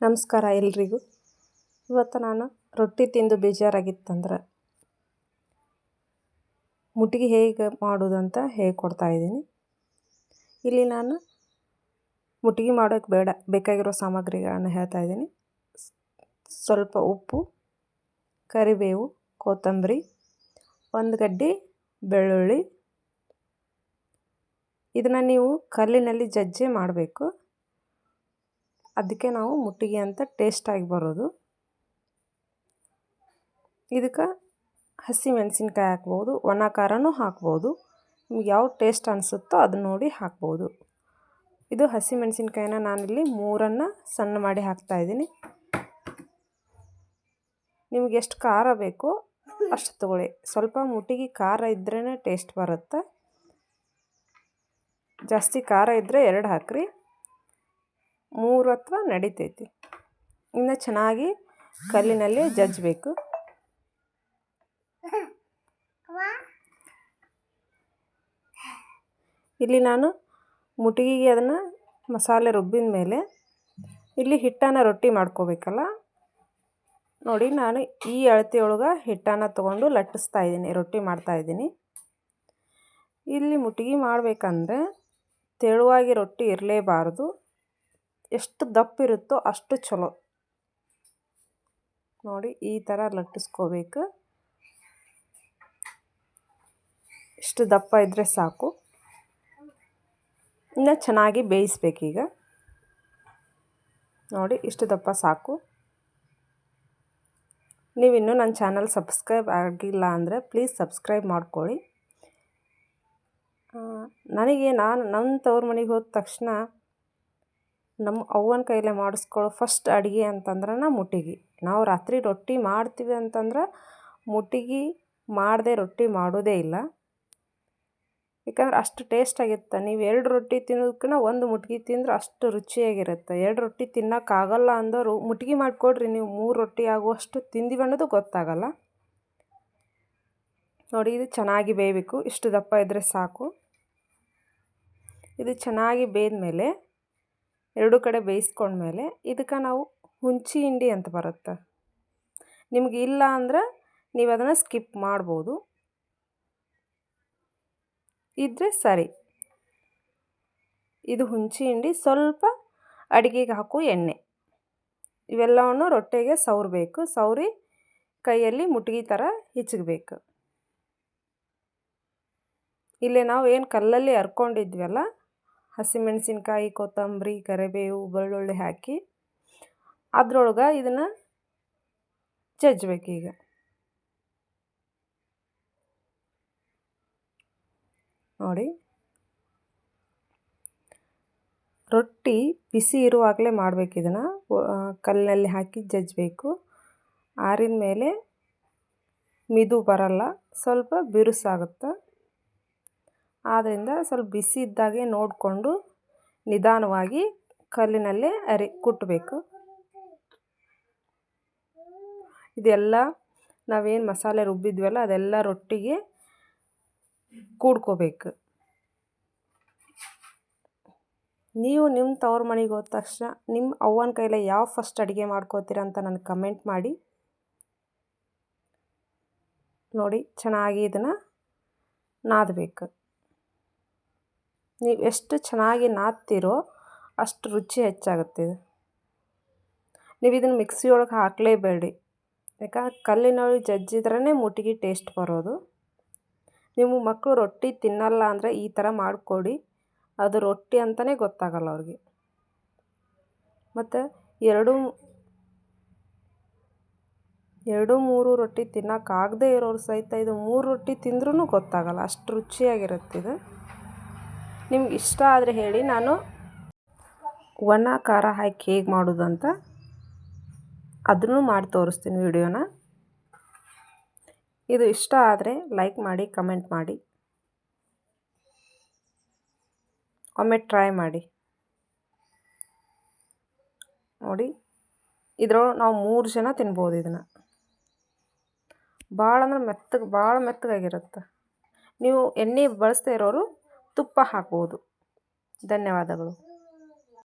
ನಮಸ್ಕಾರ ಎಲ್ರಿಗೂ. ಇವತ್ತು ನಾನು ರೊಟ್ಟಿ ತಿಂದು ಬೇಜಾರಾಗಿತ್ತಂದ್ರೆ ಮುಟ್ಟಿಗೆ ಹೇಗೆ ಮಾಡೋದಂತ ಹೇಳ್ಕೊಡ್ತಾ ಇದ್ದೀನಿ. ಇಲ್ಲಿ ನಾನು ಮುಟ್ಟಿಗೆ ಮಾಡೋಕ್ಕೆ ಬೇಕಾಗಿರೋ ಸಾಮಗ್ರಿಗಳನ್ನು ಹೇಳ್ತಾ ಇದ್ದೀನಿ. ಸ್ವಲ್ಪ ಉಪ್ಪು, ಕರಿಬೇವು, ಕೊತ್ತಂಬರಿ, ಒಂದು ಗಡ್ಡೆ ಬೆಳ್ಳುಳ್ಳಿ. ಇದನ್ನು ನೀವು ಕಲ್ಲಿನಲ್ಲಿ ಜಜ್ಜಿ ಮಾಡಬೇಕು. ಅದಕ್ಕೆ ನಾವು ಮುಟ್ಟಿಗೆ ಅಂತ ಟೇಸ್ಟಾಗಿ ಬರೋದು. ಇದಕ್ಕೆ ಹಸಿ ಮೆಣಸಿನ್ಕಾಯಿ ಹಾಕ್ಬೋದು, ಒಣ ಖಾರನೂ ಹಾಕ್ಬೋದು. ನಿಮ್ಗೆ ಯಾವ ಟೇಸ್ಟ್ ಅನಿಸುತ್ತೋ ಅದನ್ನ ನೋಡಿ ಹಾಕ್ಬೋದು. ಇದು ಹಸಿ ಮೆಣಸಿನ್ಕಾಯಿನ ನಾನಿಲ್ಲಿ 3 ಸಣ್ಣ ಮಾಡಿ ಹಾಕ್ತಾಯಿದ್ದೀನಿ. ನಿಮ್ಗೆ ಎಷ್ಟು ಖಾರ ಬೇಕೋ ಅಷ್ಟು ತಗೊಳ್ಳಿ. ಸ್ವಲ್ಪ ಮುಟ್ಟಿಗೆ ಖಾರ ಇದ್ರೇ ಟೇಸ್ಟ್ ಬರುತ್ತೆ. ಜಾಸ್ತಿ ಖಾರ ಇದ್ದರೆ 2 ಹಾಕ್ರಿ, 3 ಅಥವಾ ನಡಿತೈತಿ. ಇನ್ನು ಚೆನ್ನಾಗಿ ಕಲ್ಲಿನಲ್ಲಿ ಜಜ್ಜಬೇಕು. ಇಲ್ಲಿ ನಾನು ಮುಟ್ಟಿಗೆಗೆ ಅದನ್ನು ಮಸಾಲೆ ರುಬ್ಬಿದ ಮೇಲೆ ಇಲ್ಲಿ ಹಿಟ್ಟನ್ನು ರೊಟ್ಟಿ ಮಾಡ್ಕೋಬೇಕಲ್ಲ ನೋಡಿ, ನಾನು ಈ ಅಳತೆಯೊಳಗೆ ಹಿಟ್ಟನ್ನು ತೊಗೊಂಡು ಲಟ್ಟಿಸ್ತಾ ಇದ್ದೀನಿ, ರೊಟ್ಟಿ ಮಾಡ್ತಾಯಿದ್ದೀನಿ. ಇಲ್ಲಿ ಮುಟ್ಟಿಗೆ ಮಾಡಬೇಕಂದ್ರೆ ತೆಳುವಾಗಿ ರೊಟ್ಟಿ ಇರಲೇಬಾರ್ದು. ಎಷ್ಟು ದಪ್ಪ ಇರುತ್ತೋ ಅಷ್ಟು ಚಲೋ. ನೋಡಿ ಈ ಥರ ಲಟ್ಟಿಸ್ಕೋಬೇಕು. ಇಷ್ಟು ದಪ್ಪ ಇದ್ದರೆ ಸಾಕು. ಇನ್ನು ಚೆನ್ನಾಗಿ ಬೇಯಿಸ್ಬೇಕೀಗ. ನೋಡಿ ಇಷ್ಟು ದಪ್ಪ ಸಾಕು. ನೀವಿನ್ನೂ ನನ್ನ ಚಾನಲ್ ಸಬ್ಸ್ಕ್ರೈಬ್ ಆಗಿಲ್ಲ ಅಂದರೆ ಪ್ಲೀಸ್ ಸಬ್ಸ್ಕ್ರೈಬ್ ಮಾಡ್ಕೊಳ್ಳಿ. ನನ್ನ ತವ್ರ ಮನೆಗೆ ಹೋದ ತಕ್ಷಣ ನಮ್ಮ ಅವ್ವನ ಕೈಲೇ ಮಾಡಿಸ್ಕೊಳ್ಳೋ ಫಸ್ಟ್ ಅಡುಗೆ ಅಂತಂದ್ರೆ ಮುಟ್ಟಿಗೆ. ನಾವು ರಾತ್ರಿ ರೊಟ್ಟಿ ಮಾಡ್ತೀವಿ ಅಂತಂದ್ರೆ ಮುಟ್ಟಿಗೆ ಮಾಡದೆ ರೊಟ್ಟಿ ಮಾಡೋದೇ ಇಲ್ಲ. ಯಾಕಂದ್ರೆ ಅಷ್ಟು ಟೇಸ್ಟಾಗಿರುತ್ತೆ. ನೀವು 2 ರೊಟ್ಟಿ ತಿನ್ನೋದಕ್ಕಿಂತ 1 ಮುಟ್ಟಿಗೆ ತಿಂದ್ರೆ ಅಷ್ಟು ರುಚಿಯಾಗಿರುತ್ತೆ. 2 ರೊಟ್ಟಿ ತಿನ್ನೋಕ್ಕಾಗಲ್ಲ ಅಂದವರು ಮುಟ್ಟಿಗೆ ಮಾಡಿಕೊಡ್ರಿ, ನೀವು 3 ರೊಟ್ಟಿ ಆಗುವಷ್ಟು ತಿಂದೀವಿ ಅನ್ನೋದು ಗೊತ್ತಾಗಲ್ಲ. ನೋಡಿ ಇದು ಚೆನ್ನಾಗಿ ಬೇಯಬೇಕು. ಇಷ್ಟು ದಪ್ಪ ಇದ್ದರೆ ಸಾಕು. ಇದು ಚೆನ್ನಾಗಿ ಬೇಯ್ದಮೇಲೆ 2 ಕಡೆ ಬೇಯಿಸ್ಕೊಂಡ್ಮೇಲೆ ಇದಕ್ಕೆ ನಾವು ಹುಂಚಿ ಹಿಂಡಿ ಅಂತ ಬರುತ್ತೆ. ನಿಮ್ಗೆ ಇಲ್ಲ ಅಂದ್ರೆ ನೀವು ಅದನ್ನು ಸ್ಕಿಪ್ ಮಾಡ್ಬೋದು, ಇದ್ದರೆ ಸರಿ. ಇದು ಹುಂಚಿ ಹಿಂಡಿ, ಸ್ವಲ್ಪ ಅಡುಗೆಗೆ ಹಾಕೋ ಎಣ್ಣೆ, ಇವೆಲ್ಲವನ್ನು ರೊಟ್ಟಿಗೆ ಸವರಬೇಕು. ಸವರಿ ಕೈಯಲ್ಲಿ ಮುಟ್ಟಿಗೆ ಥರ ಹಿಚಕಬೇಕು. ಇಲ್ಲೇ ನಾವು ಏನು ಕಲ್ಲಲ್ಲಿ ಹರ್ಕೊಂಡಿದ್ವಲ್ಲ, ಹಸಿಮೆಣಸಿನ್ಕಾಯಿ, ಕೊತ್ತಂಬರಿ, ಕರಿಬೇವು, ಬೆಳ್ಳುಳ್ಳಿ ಹಾಕಿ ಅದ್ರೊಳಗೆ ಇದನ್ನು ಜಜ್ಬೇಕೀಗ. ನೋಡಿ ರೊಟ್ಟಿ ಬಿಸಿ ಇರುವಾಗಲೇ ಮಾಡಬೇಕು. ಇದನ್ನು ಕಲ್ಲಲ್ಲಿ ಹಾಕಿ ಜಜ್ಜಬೇಕು. ಆರಿದ ಮೇಲೆ ಮಿದು ಬರಲ್ಲ, ಸ್ವಲ್ಪ ಬಿರುಸಾಗುತ್ತೆ. ಆದ್ದರಿಂದ ಸ್ವಲ್ಪ ಬಿಸಿ ಇದ್ದಾಗೆ ನೋಡಿಕೊಂಡು ನಿಧಾನವಾಗಿ ಕಲ್ಲಿನಲ್ಲೇ ಕುಟ್ಟಬೇಕು. ಇದೆಲ್ಲ ನಾವೇನು ಮಸಾಲೆ ರುಬ್ಬಿದ್ವಲ್ಲ ಅದೆಲ್ಲ ರೊಟ್ಟಿಗೆ ಕೂಡ್ಕೋಬೇಕು. ನೀವು ನಿಮ್ಮ ತವ್ರ ಮನೆಗೆ ಹೋದ ತಕ್ಷಣ ನಿಮ್ಮ ಅವ್ವನ ಕೈಲೇ ಯಾವ ಫಸ್ಟ್ ಅಡುಗೆ ಮಾಡ್ಕೋತೀರ ಅಂತ ನನಗೆ ಕಮೆಂಟ್ ಮಾಡಿ. ನೋಡಿ ಚೆನ್ನಾಗಿ ಇದನ್ನು ನಾದಬೇಕು. ನೀವು ಎಷ್ಟು ಚೆನ್ನಾಗಿ ನಾದ್ತೀರೋ ಅಷ್ಟು ರುಚಿ ಹೆಚ್ಚಾಗುತ್ತೆ. ನೀವು ಇದನ್ನು ಮಿಕ್ಸಿ ಒಳಗೆ ಹಾಕಲೇಬೇಡಿ, ಯಾಕಂದ್ರೆ ಕಲ್ಲಿನೊಳಗೆ ಜಜ್ಜಿದ್ರೇ ಮುಟ್ಟಿಗೆ ಟೇಸ್ಟ್ ಬರೋದು. ನಿಮ್ಮ ಮಕ್ಕಳು ರೊಟ್ಟಿ ತಿನ್ನಲ್ಲ ಅಂದರೆ ಈ ಥರ ಮಾಡಿಕೊಡಿ, ಅದು ರೊಟ್ಟಿ ಅಂತಲೇ ಗೊತ್ತಾಗಲ್ಲ ಅವ್ರಿಗೆ. ಮತ್ತು 2-3 ರೊಟ್ಟಿ ತಿನ್ನೋಕ್ಕಾಗದೇ ಇರೋರು ಸಹಿತ ಇದು 3 ರೊಟ್ಟಿ ತಿಂದ್ರೂ ಗೊತ್ತಾಗಲ್ಲ, ಅಷ್ಟು ರುಚಿಯಾಗಿರುತ್ತೆ ಇದು. ನಿಮ್ಗೆ ಇಷ್ಟ ಆದರೆ ಹೇಳಿ, ನಾನು ಒಣ ಖಾರ ಹಾಕಿ ಹೇಗೆ ಮಾಡೋದಂತ ಅದನ್ನು ಮಾಡಿ ತೋರಿಸ್ತೀನಿ ವಿಡಿಯೋನ. ಇದು ಇಷ್ಟ ಆದರೆ ಲೈಕ್ ಮಾಡಿ, ಕಮೆಂಟ್ ಮಾಡಿ, ಒಮ್ಮೆ ಟ್ರೈ ಮಾಡಿ. ನೋಡಿ ಇದ್ರೊಳಗೆ ನಾವು 3 ಜನ ತಿನ್ಬೋದು ಇದನ್ನು. ಭಾಳ ಅಂದ್ರೆ ಭಾಳ ಮೆತ್ತಗಾಗಿರುತ್ತೆ. ನೀವು ಎಣ್ಣೆ ಬಳಸದೇ ಇರೋರು ತುಪ್ಪ ಹಾಕ್ಬೋದು. ಧನ್ಯವಾದಗಳು.